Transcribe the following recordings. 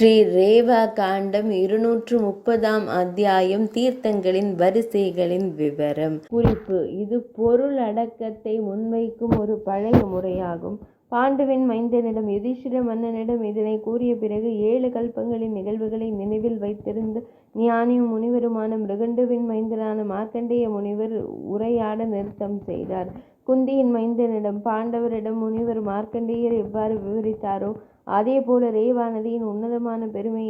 ஸ்ரீ ரேவா காண்டம் 230ஆம் அத்தியாயம். தீர்த்தங்களின் வரிசைகளின் விவரம். குறிப்பு: இது பொருளடக்கத்தை முன்வைக்கும் ஒரு பழைய முறையாகும். பாண்டுவின் மைந்தனிடம் யுதிஷ்டிர மன்னனிடம் இதனை கூறிய பிறகு 7 கல்பங்களின் நிகழ்வுகளை நினைவில் வைத்திருந்த ஞானியும் முனிவருமான மிருகண்டுவின் மைந்தனான மார்க்கண்டேய முனிவர் உரையாட நிறுத்தம் செய்தார். குந்தியின் மைந்தனிடம் பாண்டவரிடம் முனிவர் மார்க்கண்டேயர் எவ்வாறு விவரித்தாரோ அதே போல ரேவா நதியின் உன்னதமான பெருமை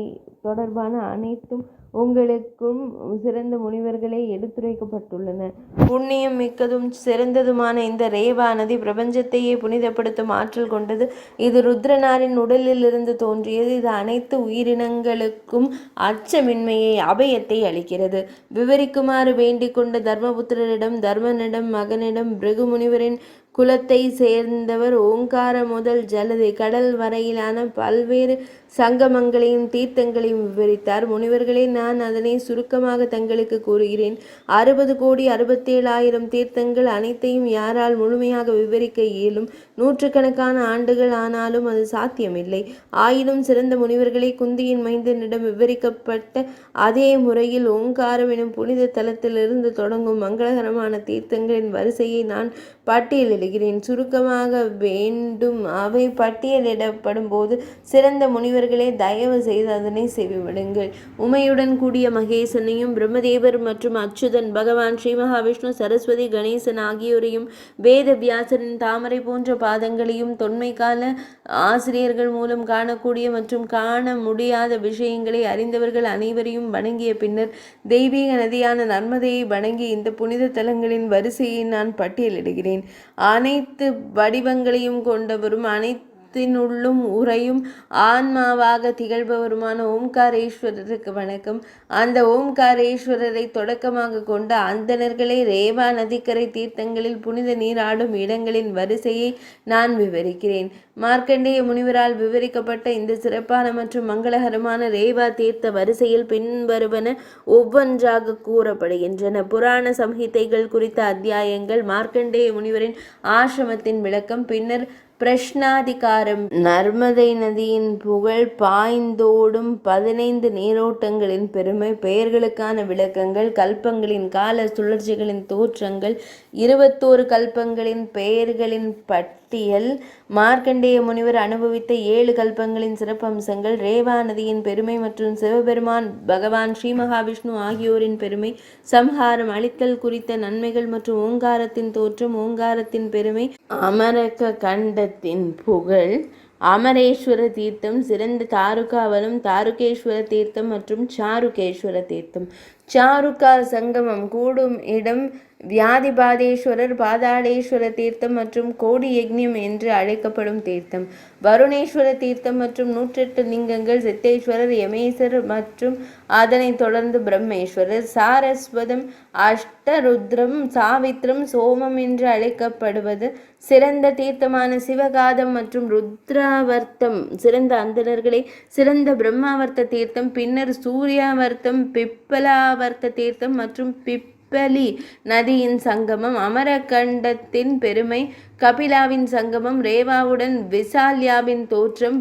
தொடர்பான அனைத்தும் உங்களுக்கும் சிறந்த முனிவர்களே எடுத்துரைக்கப்பட்டுள்ளன. புண்ணியம் மிக்கதும் சிறந்ததுமான இந்த ரேவா நதி பிரபஞ்சத்தையே புனிதப்படுத்தும் ஆற்றல் கொண்டது. இது ருத்ரனாரின் உடலிலிருந்து தோன்றியது. இது அனைத்து உயிரினங்களுக்கும் அச்சமின்மையை, அபயத்தை அளிக்கிறது. விவரிக்குமாறு வேண்டிக் கொண்ட தர்மபுத்திரரிடம், தர்மனிடம், மகனிடம், பிருகு முனிவரின் குலத்தை சேர்ந்தவர் ஓங்கார முதல் ஜலதி கடல் வரையிலான பல்வேறு சங்கமங்களையும் தீர்த்தங்களையும் விவரித்தார். முனிவர்களே, நான் அதனை சுருக்கமாக தங்களுக்கு கூறுகிறேன். 60,67,000 தீர்த்தங்கள் அனைத்தையும் யாரால் முழுமையாக விவரிக்க இயலும்? நூற்றுக்கணக்கான ஆண்டுகள் ஆனாலும் அது சாத்தியமில்லை. ஆயினும் சிறந்த முனிவர்களே, குந்தியின் மைந்தனிடம் விவரிக்கப்பட்ட அதே முறையில் ஓங்காரம் எனும் புனித தலத்திலிருந்து தொடங்கும் மங்களகரமான தீர்த்தங்களின் வரிசையை நான் பட்டியலிடுகிறேன். சுருக்கமாக வேண்டும். அவை பட்டியலிடப்படும் போது சிறந்த முனிவர்களே, தயவு செய்து அதனை செவிவிடுங்கள். உமையுடன் கூடிய மகேசனையும், பிரம்மதேவர் மற்றும் அச்சுதன், பகவான் ஸ்ரீ மகாவிஷ்ணு, சரஸ்வதி, கணேசன் ஆகியோரையும், வேத வியாசரின் தாமரை போன்ற பாதங்களையும், தொன்மை கால ஆசிரியர்கள் மூலம் காணக்கூடிய மற்றும் காண முடியாத விஷயங்களை அறிந்தவர்கள் அனைவரையும் வணங்கிய பின்னர் தெய்வீக நதியான நர்மதையை வணங்கிய இந்த புனித தலங்களின் வரிசையை நான் பட்டியலிடுகிறேன். அனைத்து வடிவங்களையும் கொண்டவரும் அனைத்தினுள்ளும் உறையும் ஆன்மாவாக திகழ்பவருமான ஓம்காரேஸ்வரருக்கு வணக்கம். அந்த ஓம்காரேஸ்வரரை தொடக்கமாக கொண்ட அந்தணர்களே, ரேவா நதிக்கரை தீர்த்தங்களில் புனித நீராடும் இடங்களின் வரிசையை நான் விவரிக்கிறேன். மார்க்கண்டேய முனிவரால் விவரிக்கப்பட்ட இந்த சிறப்பான மற்றும் மங்களகரமான ரேவா தீர்த்த வரிசையில் பின்வருவன ஒவ்வொன்றாக கூறப்படுகின்றன. புராண சம்ஹிதைகள் குறித்த அத்தியாயங்கள், மார்க்கண்டேய முனிவரின் ஆசிரமத்தின் விளக்கம், பின்னர் பிரஷ்னாதிகாரம், நர்மதை நதியின் புகழ், பாய்ந்தோடும் 15 நீரோட்டங்களின் பெருமை, பெயர்களுக்கான விளக்கங்கள், கல்பங்களின் கால சுழற்சிகளின் தோற்றங்கள், 21 கல்பங்களின் பெயர்களின் பட்டியல், மார்க்கண்டேய முனிவர் அனுபவித்த 7 கல்பங்களின் சிறப்பம்சங்கள், ரேவா நதியின் பெருமை மற்றும் சிவபெருமான், பகவான் ஸ்ரீ மகாவிஷ்ணு ஆகியோரின் பெருமை, சம்ஹாரம் அளித்தல் குறித்த நன்மைகள் மற்றும் ஓங்காரத்தின் தோற்றம், ஓங்காரத்தின் பெருமை, அமரக கண்டத்தின் புகழ், அமரேஸ்வர தீர்த்தம், சிறந்த தாருகாவனம், தாருகேஸ்வர தீர்த்தம் மற்றும் சாருகேஸ்வர தீர்த்தம். சாருகா சங்கமம் கூடும் இடம் வியாதிபாதேஸ்வரர், பாதாளேஸ்வர தீர்த்தம் மற்றும் கோடி யக்ஞம் என்று அழைக்கப்படும் தீர்த்தம், வருணேஸ்வர தீர்த்தம் மற்றும் 108 லிங்கங்கள், சித்தேஸ்வரர், யமேசர் மற்றும் அதனைத் தொடர்ந்து பிரம்மேஸ்வரர், சாரஸ்வதம், அஷ்டருத்ரம், சாவித்ரம், சோமம் என்று அழைக்கப்படுவது சிறந்த தீர்த்தமான சிவகாதம் மற்றும் ருத்ராவர்த்தம். சிறந்த அந்தணர்களே, சிறந்த பிரம்மாவர்த்த தீர்த்தம், பின்னர் சூர்யாவர்த்தம், பிப்பலாவர்த்த தீர்த்தம் மற்றும் பிப்பலி நதியின் சங்கமம், அமரகண்டத்தின் பெருமை, கபிலாவின் சங்கமம், ரேவாவுடன் விசால்யாவின் தோற்றம்,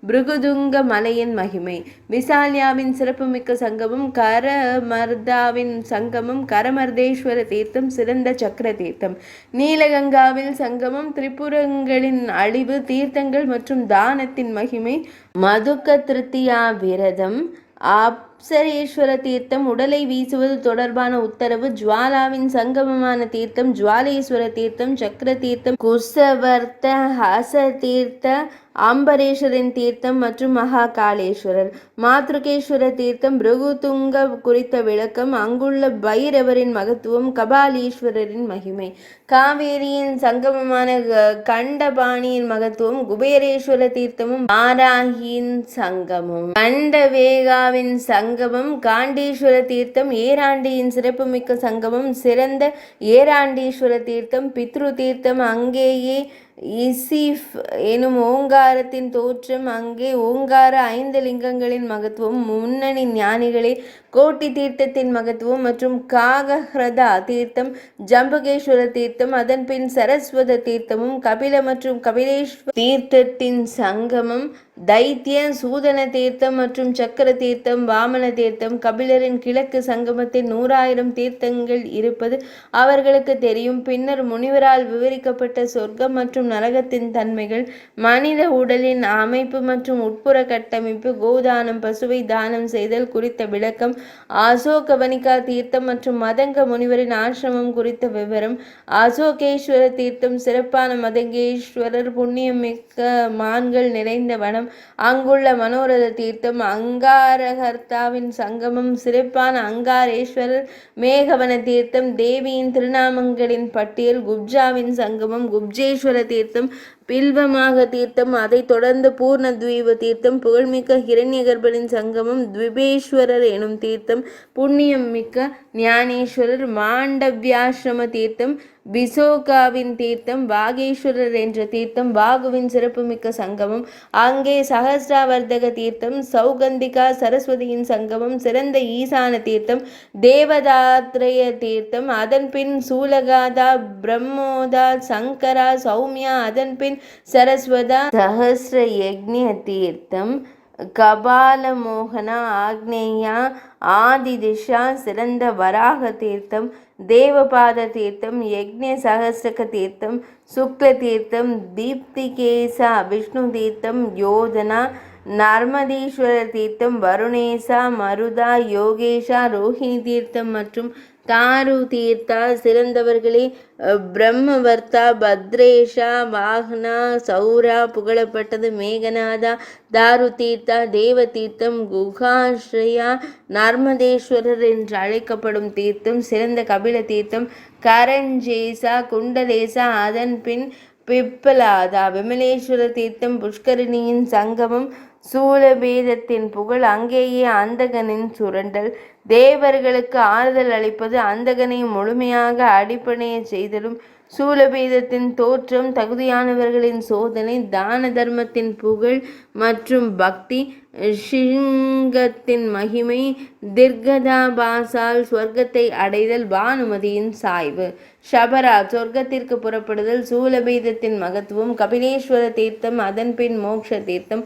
பிருகுதுங்க மலையின் மகிமை, விசால்யாவின் சிறப்புமிக்க சங்கமம், கரமர்தாவின் சங்கமம், கரமர்தேஸ்வர தீர்த்தம், சிறந்த சக்கர தீர்த்தம், நீலகங்காவில் சங்கமம், திரிபுரங்களின் அழிவு, தீர்த்தங்கள் மற்றும் தானத்தின் மகிமை, மதுக்க திருத்தியா விரதம், அப்சரேஸ்வர தீர்த்தம், உடலை வீசுவது தொடர்பான உத்தரவு, ஜுவாலாவின் சங்கமமான தீர்த்தம், ஜுவாலேஸ்வர தீர்த்தம், சக்கர தீர்த்தம், குசவர்த்த ஹச தீர்த்த, அம்பரேஸ்வரின் தீர்த்தம் மற்றும் மகாகாலேஸ்வரர், மாத்ருகேஸ்வர தீர்த்தம், பிருகுதுங்க குறித்த விளக்கம், அங்குள்ள பைரவரின் மகத்துவம், கபாலீஸ்வரரின் மகிமை, காவேரியின் சங்கமமான கண்டபாணியின் மகத்துவம், குபேரேஸ்வர தீர்த்தமும் மாராகியின் சங்கமும், கண்டவேகாவின் சங்கமம், காண்டீஸ்வர தீர்த்தம், ஏராண்டியின் சிறப்புமிக்க சங்கமம், சிறந்த ஏராண்டீஸ்வர தீர்த்தம், பித்ரு தீர்த்தம், அங்கேயே இசிஃப் எனும் ஓங்காரத்தின் தோற்றம், அங்கே ஓங்கார 5 லிங்கங்களின் மகத்துவம், முன்னணி ஞானிகளே கோட்டி தீர்த்தத்தின் மகத்துவம் மற்றும் காகஹ்ரதா தீர்த்தம், ஜம்புகேஸ்வர தீர்த்தம், அதன் பின் சரஸ்வத தீர்த்தமும், கபில மற்றும் கபிலேஸ்வர தீர்த்தத்தின் சங்கமம், தைத்திய சூதன தீர்த்தம் மற்றும் சக்கர தீர்த்தம், வாமன தீர்த்தம், கபிலரின் கிழக்கு சங்கமத்தில் 100,000 தீர்த்தங்கள் இருப்பது அவர்களுக்கு தெரியும். பின்னர் முனிவரால் விவரிக்கப்பட்ட சொர்க்கம் மற்றும் நரகத்தின் தன்மைகள், மனித உடலின் அமைப்பு மற்றும் உட்புற கட்டமைப்பு, கோதானம் பசுவை தானம் செய்தல் குறித்த விளக்கம், அசோகவனிகா தீர்த்தம் மற்றும் மதங்க முனிவரின் ஆசிரமம் குறித்த விவரம், அசோகேஸ்வர தீர்த்தம் சிறப்பான மதங்கேஸ்வரர் புண்ணியம் மிக்க மான்கள் நிறைந்த வனம், அங்குள்ள மனோரத தீர்த்தம், அங்காரகர்த்தாவின் சங்கமம், சிறப்பான அங்காரேஸ்வரர் மேகவன தீர்த்தம், தேவியின் திருநாமங்களின் பட்டியல், குப்ஜாவின் சங்கமம், குப்ஜேஸ்வர தீர்த்தம், பில்வமாக தீர்த்தம், அதைத் தொடர்ந்து பூர்ணத்வீப தீர்த்தம், புகழ்மிக்க ஹிரண்யகர்பனின் சங்கமம், த்விபேஸ்வரர் எனும் தீர்த்தம், புண்ணியம் மிக்க ஞானேஸ்வரர், மாண்டவ்யாசிரம தீர்த்தம், பிசோகாவின் தீர்த்தம், பாகேஸ்வரர் என்ற தீர்த்தம், பாகுவின் சிறப்புமிக்க சங்கமம், அங்கே சகஸ்ராவர்த்தக தீர்த்தம், சௌகந்திகா சரஸ்வதியின் சங்கமம், சிறந்த ஈசான தீர்த்தம், தேவதாத்ரய தீர்த்தம், அதன் பின் சூலகாதா, பிரம்மோதா, சங்கரா, சௌமியா, அதன் பின் சரஸ்வதா, சஹஸ்ர யக்ஞ தீர்த்தம், கபாலமோகனா, ஆக்னேயா, ஆதிதிஷா, சிறந்த வராக தீர்த்தம், தேவபாத தீர்த்தம், யக்ஞ சகஸ்ரக தீர்த்தம், சுக்ல தீர்த்தம், தீப்திகேசா, விஷ்ணு தீர்த்தம், யோதனா, நர்மதீஸ்வர தீர்த்தம், வருணேசா, மருதா, யோகேஷா, ரோஹிணி தீர்த்தம் மற்றும் தாரு தீர்த்தா, சிறந்தவர்களே பிரம்மவர்த்தா, பத்ரேஷா, வாகனா, சௌரா, புகழப்பட்டது மேகநாதா, தாரு தீர்த்தா, தேவ தீர்த்தம், குகாஸ்ரயா, நர்மதேஸ்வரர் என்று அழைக்கப்படும் தீர்த்தம், சிறந்த கபில தீர்த்தம், கரஞ்சேசா, குண்டலேசா, அதன் பின் பிப்பலாதா, விமலேஸ்வர தீர்த்தம், புஷ்கரிணியின் சங்கமம், சூலபேதத்தின் புகழ், அங்கேயே அந்தகனின் சுரண்டல், தேவர்களுக்கு ஆறுதல் அளிப்பது, அந்தகனை முழுமையாக அடிப்படைய செய்தலும், சூலபேதத்தின் தோற்றம், தகுதியானவர்களின் சோதனை, தான தர்மத்தின் புகழ் மற்றும் பக்தி, ஷிங்கத்தின் மகிமை, திர்கதாபாசால் சொர்க்கத்தை அடைதல், பானுமதியின் சாய்வு, ஷபரா சொர்க்கத்திற்கு புறப்படுதல், சூலபேதத்தின் மகத்துவம், கபிலேஸ்வர தீர்த்தம், அதன் பின் மோக்ஷ தீர்த்தம்,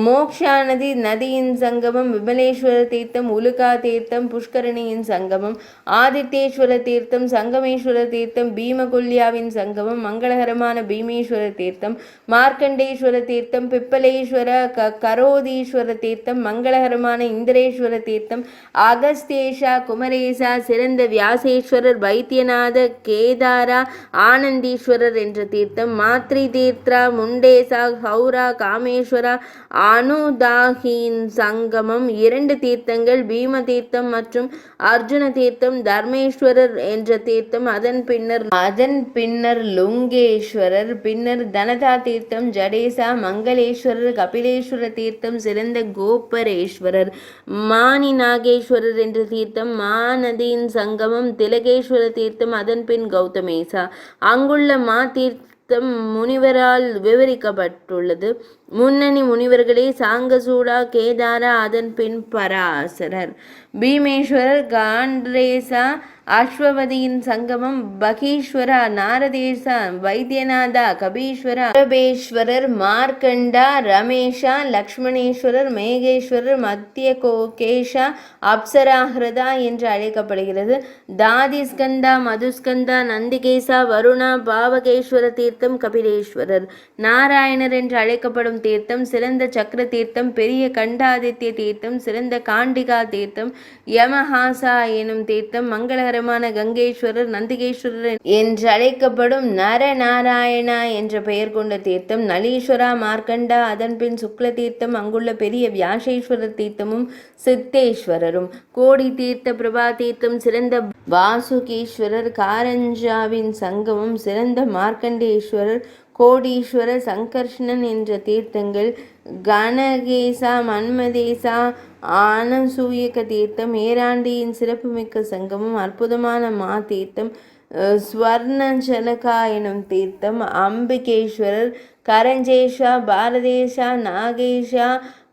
மோக்ஷாநதி நதியின் சங்கமம், விமலேஸ்வர தீர்த்தம், உலுகா தீர்த்தம், புஷ்கரணியின் சங்கமம், ஆதித்யேஸ்வர தீர்த்தம், சங்கமேஸ்வர தீர்த்தம், பீமகுல்யாவின் சங்கமம், மங்களகரமான பீமேஸ்வர தீர்த்தம், மார்க்கண்டேஸ்வர தீர்த்தம், பிப்பலேஸ்வர கரோதீஸ்வர தீர்த்தம், மங்களகரமான இந்திரேஸ்வர தீர்த்தம், அகஸ்தேஷா, குமரேசா, சிறந்த வியாசேஸ்வரர், வைத்தியநாத, கேதாரா, ஆனந்தீஸ்வரர் என்ற தீர்த்தம், மாத்ரி தீர்த்தா, முண்டேசா, ஹௌரா, காமேஸ்வரா, அனுதாகியின் சங்கமம், 2 தீர்த்தங்கள், பீம தீர்த்தம் மற்றும் அர்ஜுன தீர்த்தம், தர்மேஸ்வரர் என்ற தீர்த்தம், அதன் பின்னர் லுங்கேஸ்வரர், பின்னர் தனதா தீர்த்தம், ஜடேசா, மங்களேஸ்வரர், கபிலேஸ்வர தீர்த்தம், சிறந்த கோப்பரேஸ்வரர், மானி நாகேஸ்வரர் என்ற தீர்த்தம், மாநதியின் சங்கமம், திலகேஸ்வர தீர்த்தம், அதன் பின் கௌதமேசா, அங்குள்ள மா தீர்த்தம் முனிவரால் விவரிக்கப்பட்டுள்ளது. முன்னணி முனிவர்களே சாங்கசூடா, கேதாரா, அதன் பின் பராசரர், பீமேஸ்வரர், காண்ட்ரேசா, அஸ்வவதியின் சங்கமம், பகீஸ்வரா, நாரதேசா, வைத்தியநாதா, கபீஸ்வரா, சுரபேஸ்வரர், மார்க்கண்டா, ரமேஷா, லக்ஷ்மணேஸ்வரர், மேகேஸ்வரர், மத்திய கோகேஷா, அப்சராஹிருதா என்று அழைக்கப்படுகிறது. தாதிஸ்கந்தா, மதுஸ்கந்தா, நந்திகேசா, வருணா, பாவகேஸ்வர தீர்த்தம், கபிலேஸ்வரர், நாராயணர் என்று அழைக்கப்படும் தீர்த்தம், சிறந்த சக்கர தீர்த்தம், பெரிய கண்டாதித்ய தீர்த்தம், சிறந்த காண்டிகா தீர்த்தம், யமஹாசா எனும் தீர்த்தம், மங்களகரமான கங்கேஸ்வரர், நந்திகேஸ்வரர் என்று அழைக்கப்படும் நரநாராயணா என்ற பெயர் கொண்ட தீர்த்தம், நளீஸ்வரா, மார்க்கண்டா, அதன் பின் சுக்ல தீர்த்தம், அங்குள்ள பெரிய வியாசேஸ்வரர் தீர்த்தமும் சித்தேஸ்வரரும், கோடி தீர்த்த பிரபா தீர்த்தம், சிறந்த வாசுகீஸ்வரர், காரஞ்சாவின் சங்கமம், சிறந்த மார்க்கண்டேஸ்வரர், கோடீஸ்வரர், சங்கர்ஷ்ணன் என்ற தீர்த்தங்கள், கணகேசா, மன்மதேசா, ஆனசூயக தீர்த்தம், ஏராண்டியின் சிறப்புமிக்க சங்கமம், அற்புதமான மா தீர்த்தம், ஸ்வர்ணஜலகா எனும் தீர்த்தம் அம்பிகேஸ்வரர், கரஞ்சேஷா, பாரதேஷா, நாகேஷா,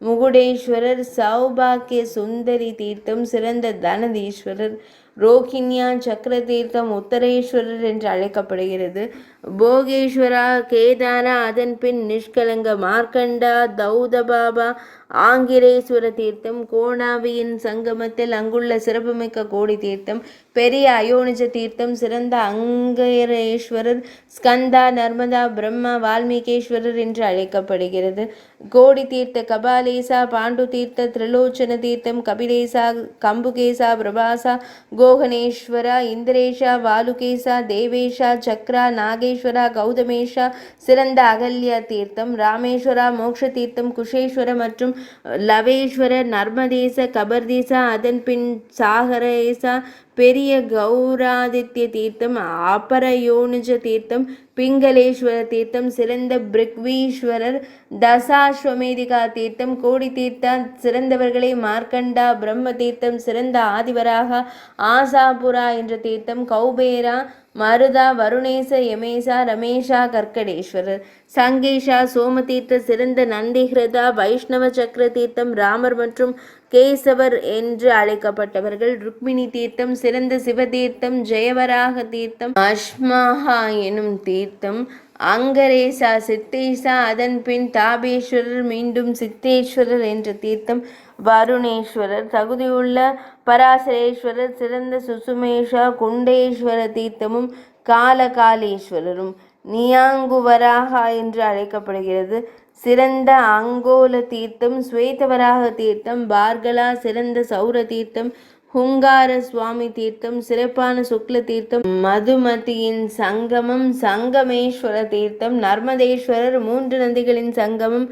முகுடேஸ்வரர், சௌபாக்கிய சுந்தரி தீர்த்தம் சிறந்த தனதீஸ்வரர், ரோஹிண்யா சக்கர தீர்த்தம் உத்தரேஸ்வரர் என்று அழைக்கப்படுகிறது. போகேஸ்வரா, கேதாரா, அதன் பின் நிஷ்கலங்க மார்க்கண்டா, தௌதபாபா, ஆங்கிரேஸ்வர தீர்த்தம், கோணாவியின் சங்கமத்தில் அங்குள்ள சிறப்புமிக்க கோடி தீர்த்தம், பெரிய அயோனிஜ தீர்த்தம் சிறந்த அங்கரேஸ்வரர், ஸ்கந்தா, நர்மதா, பிரம்மா, வால்மீகேஸ்வரர் என்று அழைக்கப்படுகிறது. கோடி தீர்த்த கபாலேசா, பாண்டு தீர்த்த, திரிலோச்சன தீர்த்தம், கபிலேசா, கம்புகேசா, பிரபாசா, கோகனேஸ்வரா, இந்திரேஷா, வாலுகேசா, தேவேஷா, சக்ரா, நாகேஸ்வரா, கௌதமேஷா, சிறந்த அகல்யா தீர்த்தம், ராமேஸ்வரா, மோக்ஷ தீர்த்தம், குஷேஸ்வர மற்றும் லவேஸ்வர, நர்மதேச, கபர்தேசா, அதன் பின் சாகரேசா, பெரிய கௌராதித்ய தீர்த்தம், அபரயோனிஜ தீர்த்தம், பிங்களேஸ்வர தீர்த்தம், சிறந்த பிருக்வீஸ்வரர், தசாஸ்வமேதிகா தீர்த்தம், கோடி தீர்த்தா சிறந்தவர்களே, மார்க்கண்டா, பிரம்ம தீர்த்தம், சிறந்த ஆதிவராகா, ஆசாபுரா என்ற தீர்த்தம், கௌபேரா, மருதா, வருணேச, யமேசா, ரமேஷா, கர்க்கடேஸ்வரர், சங்கேஷா, சோமதீர்த்த, சிறந்த நந்திஹிரதா, வைஷ்ணவ சக்கர தீர்த்தம், ராமர் மற்றும் கேசவர் என்று அழைக்கப்பட்டவர்கள், ருக்மிணி தீர்த்தம், சிறந்த சிவதீர்த்தம், ஜெயவராக தீர்த்தம், அஷ்மாஹா எனும் தீர்த்தம், அங்கரேசா, சித்தேசா, அதன் பின் தாபேஸ்வரர், மீண்டும் சித்தேஸ்வரர் என்ற தீர்த்தம், வருணேஸ்வரர், தகுதியுள்ள பராசரேஸ்வரர், சிறந்த சுசுமேஷா, குண்டேஸ்வர தீர்த்தமும், காலகாலேஸ்வரரும், நியாங்குவராகா என்று அழைக்கப்படுகிறது. சிறந்த அங்கோல தீர்த்தம், ஸ்வேதவராக தீர்த்தம், பார்கலா, சிறந்த சௌர தீர்த்தம், ஹுங்கார சுவாமி தீர்த்தம், சிறப்பான சுக்ல தீர்த்தம், மதுமதியின் சங்கமம், சங்கமேஸ்வர தீர்த்தம், நர்மதேஸ்வரர், மூன்று நதிகளின் சங்கமம்,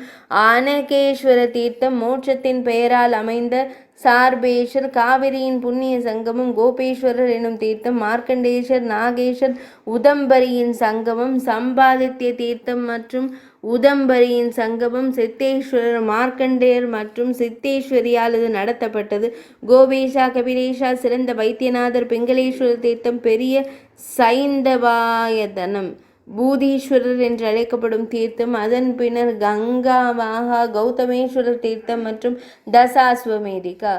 அனகேஸ்வர தீர்த்தம், மோட்சத்தின் பெயரால் அமைந்த சார்பேஷர், காவிரியின் புண்ணிய சங்கமம், கோபேஸ்வரர் எனும் தீர்த்தம், மார்க்கண்டேஸ்வர், நாகேஸ்வர், உதம்பரியின் சங்கமம், சம்பாதித்ய தீர்த்தம் மற்றும் உதம்பரியின் சங்கமம், சித்தேஸ்வரர், மார்க்கண்டேயர் மற்றும் சித்தேஸ்வரியால் இது நடத்தப்பட்டது. கோபேஷா, கபிலேஷா, சிறந்த வைத்தியநாதர், பிங்களேஸ்வரர் தீர்த்தம், பெரிய சைந்தவாயதனம், பூதீஸ்வரர் என்று அழைக்கப்படும் தீர்த்தம், அதன் பின்னர் கங்காவாகா, கௌதமேஸ்வரர் தீர்த்தம் மற்றும் தசாஸ்வமேதிகா,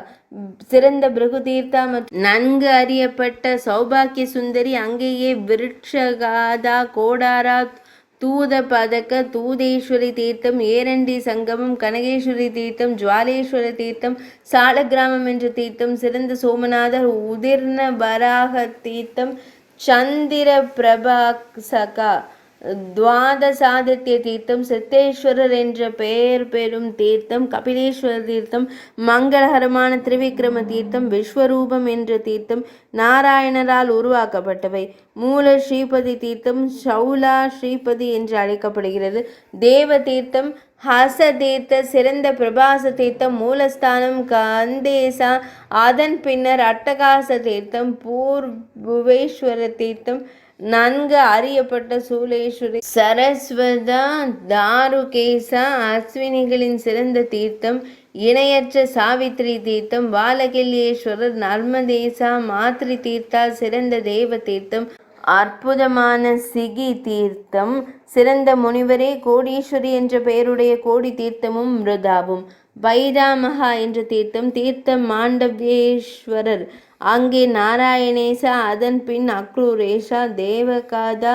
சிறந்த பிருகு தீர்த்தா மற்றும் நன்கு அறியப்பட்ட சௌபாக்கிய சுந்தரி, அங்கேயே விருட்சகாதா, கோடாரா, தூத பதக்க, தூதேஸ்வரி தீர்த்தம், ஏரண்டி சங்கமம், கனகேஸ்வரி தீர்த்தம், ஜுவாலேஸ்வர தீர்த்தம், சாலக்கிராமம் என்ற தீர்த்தம், சிறந்த சோமநாதர், உதிர்ண வராக தீர்த்தம், சந்திர பிரபாசகா, துவாதசாதித்ய தீர்த்தம், சித்தேஸ்வரர் என்ற பெயர் பெறும் தீர்த்தம், கபிலேஸ்வர தீர்த்தம், மங்களகரமான திரிவிக்ரம தீர்த்தம், விஸ்வரூபம் என்ற தீர்த்தம், நாராயணரால் உருவாக்கப்பட்டவை. மூல ஸ்ரீபதி தீர்த்தம் ஷௌலா ஸ்ரீபதி என்று அழைக்கப்படுகிறது. தேவ தீர்த்தம் ஹச தீர்த்த, சிறந்த பிரபாச தீர்த்தம், மூலஸ்தானம் கந்தேசா, அதன் பின்னர் அட்டகாச தீர்த்தம், பூர்புவேஸ்வர தீர்த்தம், நன்கு அறியப்பட்ட சூலேஸ்வரி, சரஸ்வதா, தாருகேசா, அஸ்வினிகளின் சிறந்த தீர்த்தம், இணையற்ற சாவித்ரி தீர்த்தம், பாலகில்யேஸ்வரர், நர்மதேசா, மாத்ரி தீர்த்தா, சிறந்த தேவ தீர்த்தம், அற்புதமான சிகி தீர்த்தம், சிறந்த முனிவரே, கோடீஸ்வரி என்ற பெயருடைய கோடி தீர்த்தமும் மிருதாவும், பைராமகா என்ற தீர்த்தம், தீர்த்தம் மாண்டவேஸ்வரர், அங்கே நாராயணேசா, அதன் பின் அக்ரூரேஷா, தேவகாதா,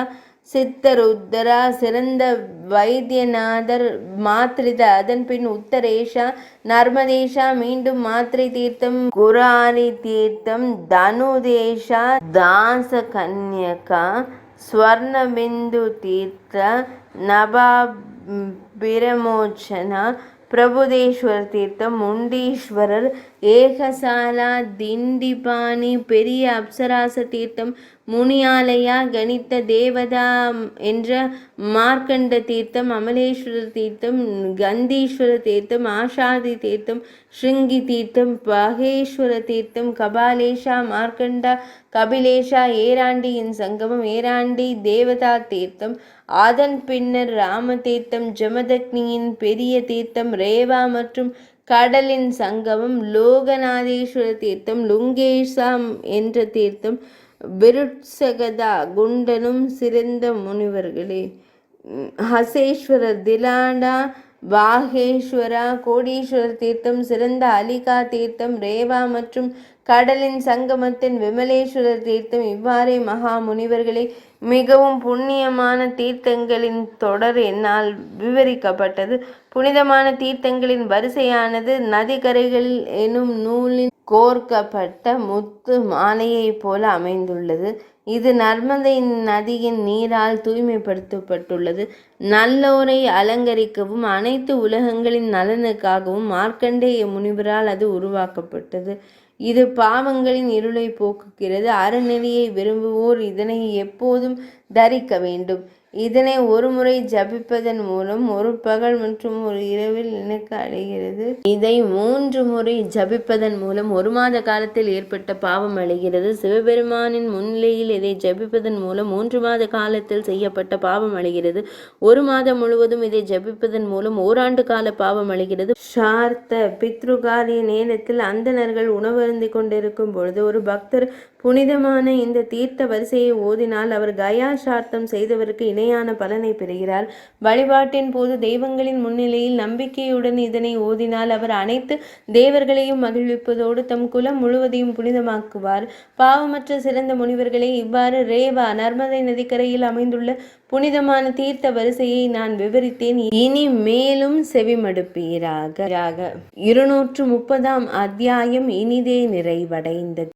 சித்தருத்தரா, சிறந்த வைத்தியநாதர், மாத்ரித, அதன் பின் உத்தரேஷா, நர்மதேஷா, மீண்டும் மாத்ரி தீர்த்தம், குராரி தீர்த்தம், தனுதேஷா, தாச கன்யகா, ஸ்வர்ணபிந்து தீர்த்த, நபா பிரமோச்சனா, பிரபுதேஸ்வர தீர்த்தம், முண்டீஸ்வரர், ஏகசாலா, திண்டிபாணி, பெரிய அப்சராச தீர்த்தம், முனியாலயா, கணித்த தேவதா என்ற மார்க்கண்ட தீர்த்தம், அமலேஸ்வர தீர்த்தம், கந்தீஸ்வர தீர்த்தம், ஆஷாதி தீர்த்தம், ஸ்ருங்கி தீர்த்தம், பகேஸ்வர தீர்த்தம், கபாலேஷா, மார்க்கண்டா, கபிலேஷா, ஏராண்டியின் சங்கமம், ஏராண்டி தேவதா தீர்த்தம், அதன் பின்னர் ராம தீர்த்தம், ஜமதக்னியின் பெரிய தீர்த்தம், ரேவா மற்றும் கடலின் சங்கமம், லோகநாதேஸ்வர தீர்த்தம், லுங்கேஷா என்ற தீர்த்தம், விருட்சகதா குண்டனும் சிறந்த முனிவர்களே. ஹசேஸ்வரர், திலாடா, பாகேஸ்வரா, கோடீஸ்வரர் தீர்த்தம், சிறந்த அலிகா தீர்த்தம், ரேவா மற்றும் கடலின் சங்கமத்தின் விமலேஸ்வரர் தீர்த்தம், இவ்வாறே மகா முனிவர்களே மிகவும் புண்ணியமான தீர்த்தங்களின் தொடர் என்னால் விவரிக்கப்பட்டது. புனிதமான தீர்த்தங்களின் வரிசையானது நதிக்கரைகளில் எனும் நூலின் கோர்க்கப்பட்ட முத்து மாலையைப் போல அமைந்துள்ளது. இது நர்மதை நதியின் நீரால் தூய்மைப்படுத்தப்பட்டுள்ளது. நல்லோரை அலங்கரிக்கவும் அனைத்து உலகங்களின் நலனுக்காகவும் மார்க்கண்டேய முனிவரால் அது உருவாக்கப்பட்டது. இது பாவங்களின் இருளை போக்குகிறது. அறநெறியை விரும்புவோர் இதனை எப்போதும் தரிக்க வேண்டும். இதனை ஒரு முறை ஜபிப்பதன் மூலம் ஒரு பகல் மற்றும் ஒரு இரவில் எனக்கு அடைகிறது. இதை 3 முறை ஜபிப்பதன் மூலம் 1 மாத காலத்தில் ஏற்பட்ட பாவம் அழிகிறது. சிவபெருமானின் முன்னிலையில் இதை ஜபிப்பதன் மூலம் 3 மாத காலத்தில் செய்யப்பட்ட பாவம் அழிகிறது. 1 மாதம் முழுவதும் இதை ஜபிப்பதன் மூலம் ஓராண்டு கால பாவம் அழிகிறது. ஷார்த்த பித்ருகாரிய நேரத்தில் அந்தணர்கள் உணவருந்தி கொண்டிருக்கும் பொழுது ஒரு பக்தர் புனிதமான இந்த தீர்த்த வரிசையை ஓதினால் அவர் கயா சார்த்தம் செய்தவருக்கு இணையான பலனை பெறுகிறார். வழிபாட்டின் போது தெய்வங்களின் முன்னிலையில் நம்பிக்கையுடன் இதனை ஓதினால் அவர் அனைத்து தேவர்களையும் மகிழ்விப்பதோடு தம் குலம் முழுவதையும் புனிதமாக்குவார். பாவமற்ற சிறந்த முனிவர்களே, இவ்வாறு ரேவா நர்மதை நதிக்கரையில் அமைந்துள்ள புனிதமான தீர்த்த வரிசையை நான் விவரித்தேன். இனி மேலும் செவிமடுப்பீராக. 230ஆம் அத்தியாயம் இனிதே நிறைவடைந்தது.